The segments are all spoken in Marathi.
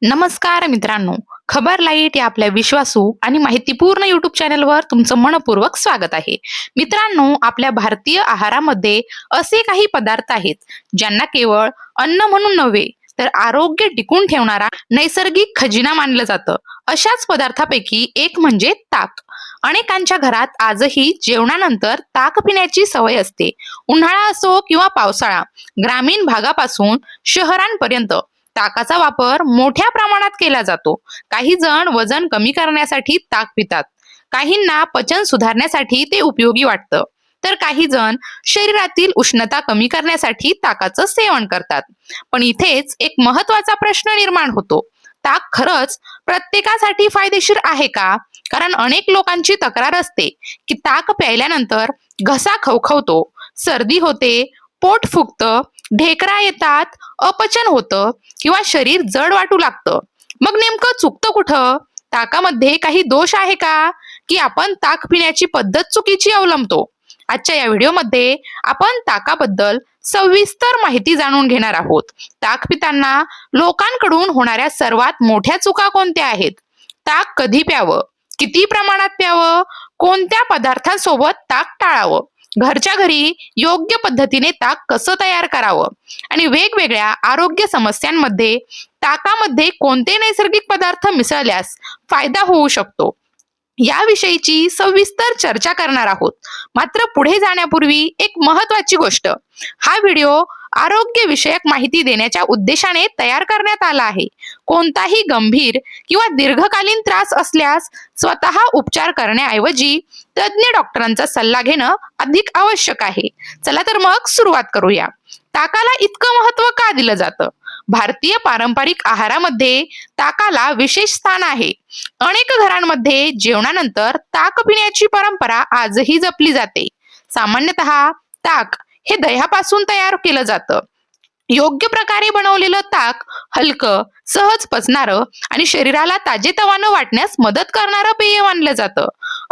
नमस्कार मित्रांनो, खबर लाईट या आपल्या विश्वासू आणि माहितीपूर्ण युट्यूब चॅनलवर तुमचं मनपूर्वक स्वागत आहे. मित्रांनो, आपल्या भारतीय आहारामध्ये असे काही पदार्थ आहेत ज्यांना केवळ अन्न म्हणून नव्हे तर आरोग्य टिकून ठेवणारा नैसर्गिक खजिना मानलं जातं. अशाच पदार्थापैकी एक म्हणजे ताक. अनेकांच्या घरात आजही जेवणानंतर ताक पिण्याची सवय असते. उन्हाळा असो किंवा पावसाळा, ग्रामीण भागापासून शहरांपर्यंत ताकाचा वापर मोठ्या प्रमाणात केला जातो. काही जण वजन कमी करण्यासाठी ताक पितात. काहींना पचन सुधारण्यासाठी ते उपयोगी वाटतं. तर काही जण शरीरातील उष्णता कमी करण्यासाठी ताकाचं सेवन करतात. पण इथेच एक महत्वाचा प्रश्न निर्माण होतो. ताक खरंच प्रत्येकासाठी फायदेशीर आहे का? कारण अनेक लोकांची तक्रार असते की ताक प्यायल्यानंतर घसा खवखवतो, सर्दी होते, पोट फुगतं, ढेकरा येतात, अपचन होतं किंवा शरीर जड वाटू लागतं. मग नेमकं चुकतं कुठं? ताकामध्ये काही दोष आहे का, की आपण ताक पिण्याची पद्धत चुकीची अवलंबतो? आजच्या या व्हिडिओमध्ये आपण ताकाबद्दल सविस्तर माहिती जाणून घेणार आहोत. ताक पिताना लोकांकडून होणाऱ्या सर्वात मोठ्या चुका कोणत्या आहेत? ताक कधी प्यावं? किती प्रमाणात प्यावं? कोणत्या पदार्थांसोबत ताक टाळावं? घरच्या घरी योग्य पद्धतीने ताक कसं तयार करावं? आणि वेगवेगळ्या आरोग्य समस्यांमध्ये ताकामध्ये कोणते नैसर्गिक पदार्थ मिसळल्यास फायदा होऊ शकतो, याविषयीची सविस्तर चर्चा करणार आहोत. मात्र पुढे जाण्यापूर्वी एक महत्वाची गोष्ट, हा व्हिडिओ आरोग्य विषयक माहिती देण्याच्या उद्देशाने तयार करण्यात आला आहे. कोणताही गंभीर किंवा दीर्घकालीन त्रास असल्यास स्वतः उपचार करण्याऐवजी तज्ञ डॉक्टरांचा सल्ला घेणं अधिक आवश्यक आहे. चला तर मग सुरुवात करूया. ताकाला इतकं महत्व का दिलं जातं? भारतीय पारंपरिक आहारामध्ये ताकाला विशेष स्थान आहे. अनेक घरांमध्ये जेवणानंतर ताक पिण्याची परंपरा आजही जपली जाते. सामान्यतः ताक हे दह्यापासून तयार केलं जातं. योग्य प्रकारे बनवलेलं ताक हलकं, सहज पचणारं आणि शरीराला ताजेतवानं वाटण्यास मदत करणारं पेय मानलं जातं.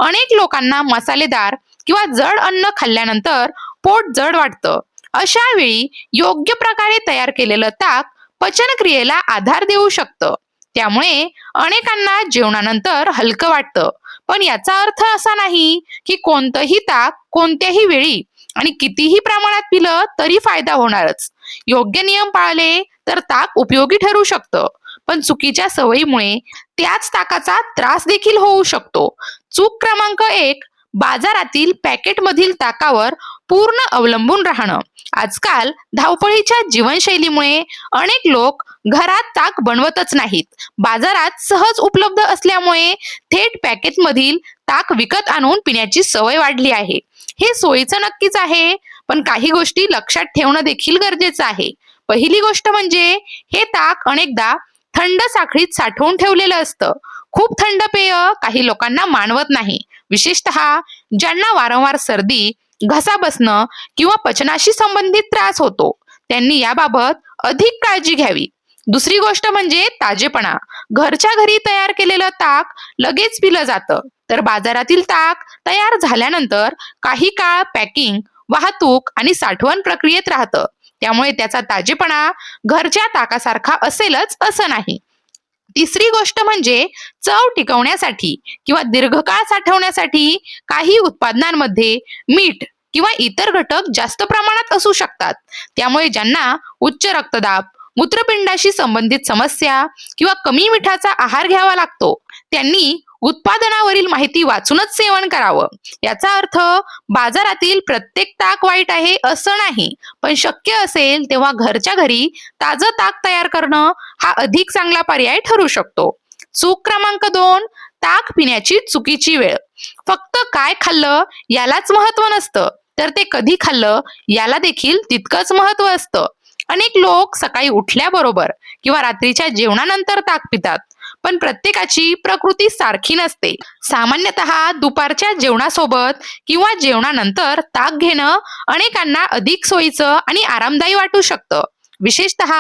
अनेक लोकांना मसालेदार किंवा जड अन्न खाल्ल्यानंतर पोट जड वाटतं. अशा वेळी योग्य प्रकारे तयार केलेलं ताक पचनक्रियेला आधार देऊ शकतं. त्यामुळे अनेकांना जेवणानंतर हलकं वाटतं. पण याचा अर्थ असा नाही की कोणतंही ताक कोणत्याही वेळी आणि कितीही प्रमाणात पिलं तरी फायदा होणारच. योग्य नियम पाळले तर ताक उपयोगी ठरू शकतं, पण चुकीच्या सवयीमुळे त्याच ताकाचा त्रास देखील होऊ शकतो. चूक क्रमांक 1, बाजारातील पॅकेटमधील ताकावर पूर्ण अवलंबून राहणं. आजकाल धावपळीच्या जीवनशैलीमुळे अनेक लोक घरात ताक बनवतच नाहीत. बाजारात सहज उपलब्ध असल्यामुळे थेट पॅकेटमधील ताक विकत आणून पिण्याची सवय वाढली आहे. हे सोयीचं नक्कीच आहे, पण काही गोष्टी लक्षात ठेवणं देखील गरजेचं आहे. पहिली गोष्ट म्हणजे हे ताक अनेकदा थंड साखळीत साठवून ठेवलेलं असतं. खूप थंड पेय काही लोकांना मानवत नाही, विशेषतः ज्यांना वारंवार सर्दी, घसा बसणं किंवा पचनाशी संबंधित त्रास होतो. त्यांनी याबाबत अधिक काळजी घ्यावी. दुसरी गोष्ट म्हणजे ताजेपणा. घरच्या घरी तयार केलेलं ताक लगेच पिलं जातं, तर बाजारातील ताक तयार झाल्यानंतर काही काळ पॅकिंग, वाहतूक आणि साठवण प्रक्रियेत राहतं. त्यामुळे त्याचा ताजेपणा घरच्या ताकासारखा असेलच असं नाही. तिसरी गोष्ट म्हणजे चव टिकवण्यासाठी किंवा दीर्घकाळ साठवण्यासाठी काही उत्पादनांमध्ये मीठ किंवा इतर घटक जास्त प्रमाणात असू शकतात. त्यामुळे ज्यांना उच्च रक्तदाब, मूत्रपिंडाशी संबंधित समस्या किंवा कमी मिठाचा आहार घ्यावा लागतो, त्यांनी उत्पादनावरील माहिती वाचूनच सेवन करावं. याचा अर्थ बाजारातील प्रत्येक ताक वाईट आहे असं नाही, पण शक्य असेल तेव्हा घरच्या घरी ताजं ताक तयार करणं हा अधिक चांगला पर्याय ठरू शकतो. चूक क्रमांक 2, ताक पिण्याची चुकीची वेळ. फक्त काय खाल्लं यालाच महत्व नसतं, तर ते कधी खाल्लं याला देखील तितकंच महत्व असतं. अनेक लोक सकाळी उठल्याबरोबर किंवा रात्रीच्या जेवणानंतर ताक पितात, पण प्रत्येकाची प्रकृती सारखी नसते. सामान्यतः दुपारच्या जेवणासोबत किंवा जेवणानंतर ताक घेणं अनेकांना अधिक सोयीचं आणि आरामदायी वाटू शकतं. विशेषतः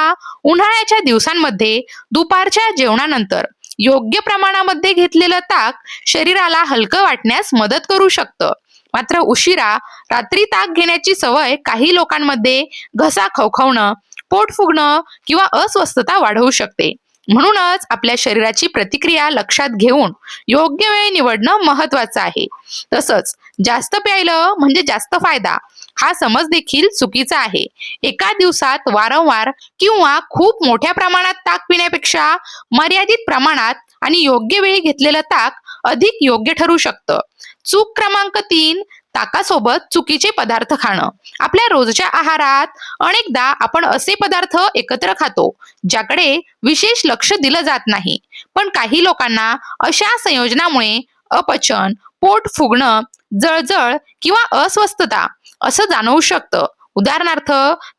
उन्हाळ्याच्या दिवसांमध्ये दुपारच्या जेवणानंतर योग्य प्रमाणामध्ये घेतलेलं ताक शरीराला हलकं वाटण्यास मदत करू शकतं. मात्र उशिरा रात्री ताक घेण्याची सवय काही लोकांमध्ये घसा खवखवणं, पोट फुगणं किंवा अस्वस्थता वाढवू शकते. म्हणूनच आपल्या शरीराची प्रतिक्रिया लक्षात घेऊन योग्य वेळ निवडणं महत्वाचं आहे. तसंच जास्त प्यायलं म्हणजे जास्त फायदा हा समज देखील चुकीचा आहे. एका दिवसात वारंवार किंवा खूप मोठ्या प्रमाणात ताक पिण्यापेक्षा मर्यादित प्रमाणात आणि योग्य वेळी घेतलेलं ताक अधिक योग्य ठरू शकतं. चूक क्रमांक 3, ताकासोबत चुकीचे पदार्थ खाणं. आपल्या रोजच्या आहारात अनेकदा आपण असे पदार्थ एकत्र खातो ज्याकडे विशेष लक्ष दिलं जात नाही. पण काही लोकांना अशा संयोजनामुळे अपचन, पोट फुगणं, जळजळ किंवा अस्वस्थता असं जाणवू शकतं. उदाहरणार्थ,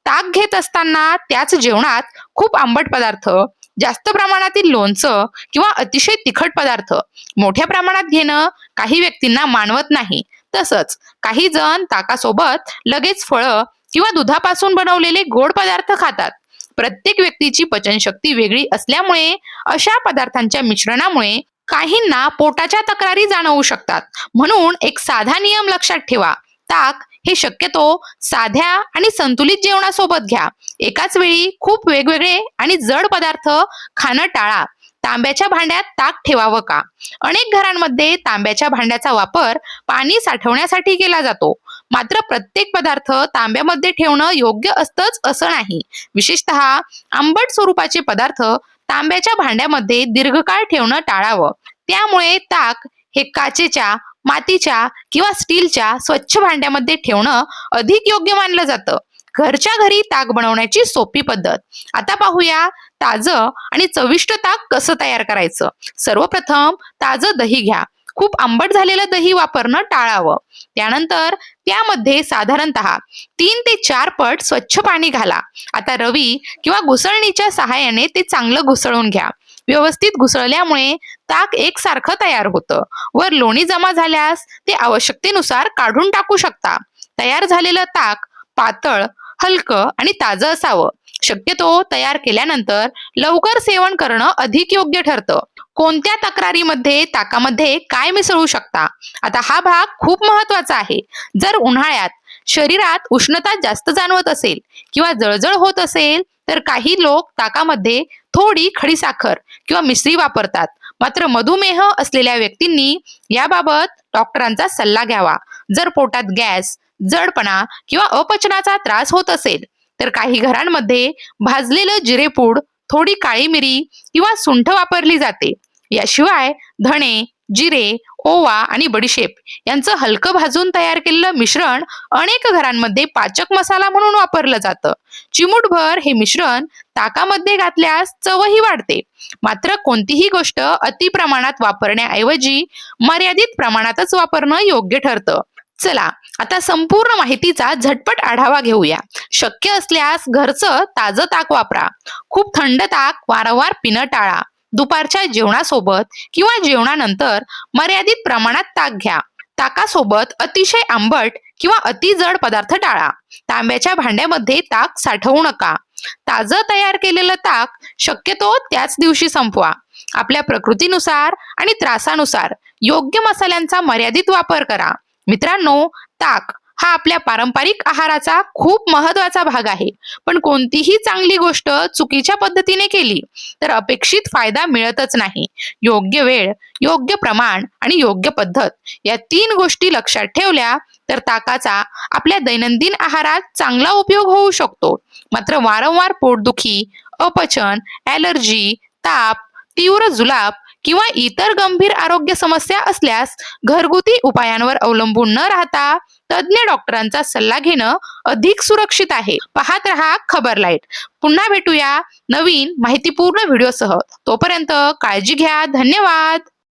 ताक घेत असताना त्याच जेवणात खूप आंबट पदार्थ, जास्त प्रमाणातील लोणचं किंवा अतिशय तिखट पदार्थ मोठ्या प्रमाणात घेणं काही व्यक्तींना मानवत नाही. तसंच काही जण ताकासोबत लगेच फळं किंवा दुधापासून बनवलेले गोड पदार्थ खातात. प्रत्येक व्यक्तीची पचनशक्ती वेगळी असल्यामुळे अशा पदार्थांच्या मिश्रणामुळे काहींना पोटाच्या तक्रारी जाणवू शकतात. म्हणून एक साधा नियम लक्षात ठेवा. ताक हे शक्यतो साध्या आणि संतुलित जेवणासोबत घ्या. एकाच वेळी खूप वेगवेगळे आणि जड पदार्थ खाणं टाळा. तांब्याच्या भांड्यात ताक ठेवावं का? अनेक घरांमध्ये तांब्याच्या भांड्याचा वापर पाणी साठवण्यासाठी केला जातो. मात्र प्रत्येक पदार्थ तांब्यामध्ये ठेवणं योग्य असतंच असं नाही. विशेषतः आंबट स्वरूपाचे पदार्थ तांब्याच्या भांड्यामध्ये दीर्घकाळ ठेवणं टाळावं. त्यामुळे ताक हे काचेच्या, मातीच्या किंवा स्टीलच्या स्वच्छ भांड्यामध्ये ठेवणं अधिक योग्य मानलं जातं. घरच्या घरी ताक बनवण्याची सोपी पद्धत. आता पाहूया ताजं आणि चविष्ट ताक कसं तयार करायचं. सर्वप्रथम ताजं दही घ्या. खूप आंबट झालेलं दही वापरणं टाळावं. त्यानंतर त्यामध्ये साधारणतः 3 ते 4 पट स्वच्छ पाणी घाला. आता रवी किंवा घुसळणीच्या सहाय्याने ते चांगलं घुसळून घ्या. व्यवस्थित घुसळल्यामुळे ताक एकसारखं तयार होतं. वर लोणी जमा झाल्यास ते आवश्यकतेनुसार काढून टाकू शकता. तयार झालेलं ताक पातळ, हलकं आणि ताजं असावं. शक्यतो तयार केल्यानंतर लवकर सेवन करणं अधिक योग्य ठरतं. कोणत्या तक्रारीमध्ये ताकामध्ये काय मिसळू शकता? आता हा भाग खूप महत्वाचा आहे. जर उन्हाळ्यात शरीरात उष्णता जास्त जाणवत असेल किंवा जळजळ होत असेल तर काही लोक ताकामध्ये थोडी खडीसाखर किंवा मिश्री वापरतात. मात्र मधुमेह असलेल्या व्यक्तींनी याबाबत डॉक्टरांचा सल्ला घ्यावा. जर पोटात गॅस, जडपणा किंवा अपचनाचा त्रास होत असेल तर काही घरांमध्ये भाजलेलं जिरेपूड, थोडी काळी मिरी किंवा सुंठ वापरली जाते. याशिवाय धणे, जिरे, ओवा आणि बडीशेप यांचं हलकं भाजून तयार केलेलं मिश्रण अनेक घरांमध्ये पाचक मसाला म्हणून वापरलं जातं. चिमूटभर हे मिश्रण ताकामध्ये घातल्यास चवही वाढते. मात्र कोणतीही गोष्ट अति प्रमाणात वापरण्याऐवजी मर्यादित प्रमाणातच वापरणं योग्य ठरतं. चला आता संपूर्ण माहितीचा झटपट आढावा घेऊया. शक्य असल्यास घरचं ताजं ताक वापरा. खूप थंड ताक वारंवार पिणं टाळा. दुपारच्या जेवणासोबत किंवा जेवणानंतर मर्यादित प्रमाणात ताक घ्या. ताकासोबत अतिशय आंबट किंवा अति जड पदार्थ टाळा. तांब्याच्या भांड्यामध्ये ताक साठवू नका. ताजं तयार केलेलं ताक शक्यतो त्याच दिवशी संपवा. आपल्या प्रकृतीनुसार आणि त्रासानुसार योग्य मसाल्यांचा मर्यादित वापर करा. मित्रांनो, ताक हा आपल्या पारंपरिक आहाराचा खूप महत्वाचा भाग आहे. पण कोणतीही चांगली गोष्ट चुकीच्या पद्धतीने केली तर अपेक्षित फायदा मिळतच नाही. योग्य वेळ, योग्य प्रमाण आणि योग्य पद्धत या 3 गोष्टी लक्षात ठेवल्या तर ताकाचा आपल्या दैनंदिन आहारात चांगला उपयोग होऊ शकतो. मात्र वारंवार पोटदुखी, अपचन, ॲलर्जी, ताप, तीव्र जुलाब किंवा इतर गंभीर आरोग्य समस्या असल्यास घरगुती उपायांवर अवलंबून न राहता तज्ञ डॉक्टरांचा सल्ला घेणं अधिक सुरक्षित आहे. पाहत रहा खबर लाईट. पुन्हा भेटूया नवीन माहितीपूर्ण व्हिडिओसह. तोपर्यंत काळजी घ्या. धन्यवाद.